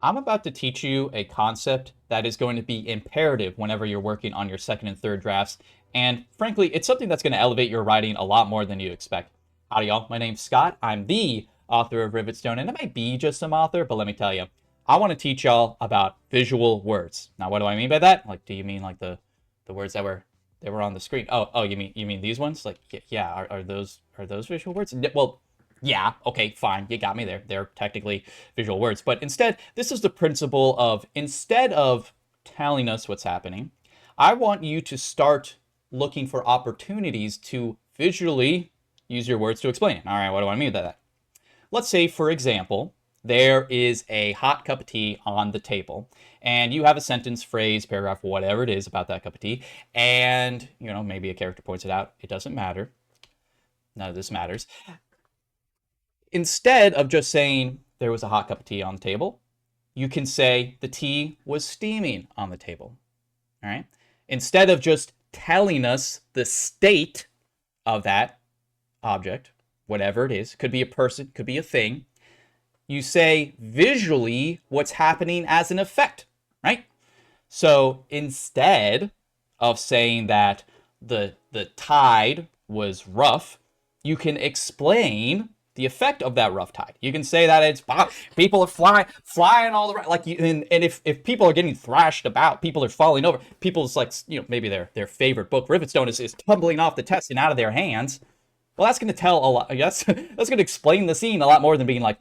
I'm about to teach you a concept that is going to be imperative whenever you're working on your second and third drafts. And frankly, it's something that's going to elevate your writing a lot more than you expect. Howdy, y'all. My name's Scott. I'm the author of Rivet Stone, and I might be just some author, but let me tell you, I want to teach y'all about visual words. Now, what do I mean by that? Like, do you mean like the words that were on the screen? Oh, you mean these ones? Like, yeah, are those visual words? Well, yeah, okay, fine, you got me there. They're technically visual words. But instead, this is the principle of instead of telling us what's happening, I want you to start looking for opportunities to visually use your words to explain it. All right, what do I mean by that? Let's say, for example, there is a hot cup of tea on the table, and you have a sentence, phrase, paragraph, whatever it is about that cup of tea, and, maybe a character points it out. It doesn't matter. None of this matters. Instead of just saying there was a hot cup of tea on the table, you can say the tea was steaming on the table. All right. Instead of just telling us the state of that object, whatever it is, could be a person, could be a thing, you say visually what's happening as an effect, right? So instead of saying that the tide was rough, you can explain the effect of that rough tide. You can say that it's people are flying all around, like and if people are getting thrashed about, people are falling over, people's like maybe their favorite book, Rivet Stone, is tumbling off the test and out of their hands. Well, that's going to tell a lot. That's going to explain the scene a lot more than being like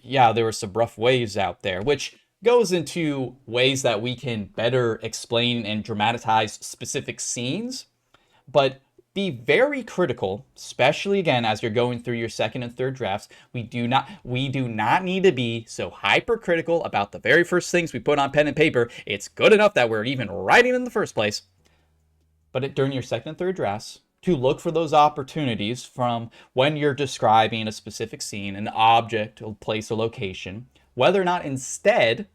yeah, there were some rough waves out there, which goes into ways that we can better explain and dramatize specific scenes. But be very critical, especially again as you're going through your second and third drafts. We do not need to be so hypercritical about the very first things we put on pen and paper. It's good enough that we're even writing in the first place. But during your second and third drafts, to look for those opportunities from when you're describing a specific scene, an object, a place, a location, whether or not instead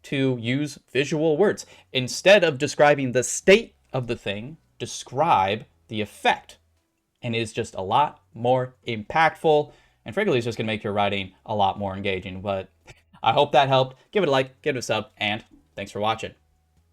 to use visual words. Instead of describing the state of the thing, describe the effect. And it is just a lot more impactful. And frankly, it's just going to make your writing a lot more engaging. But I hope that helped. Give it a like, give it a sub, and thanks for watching.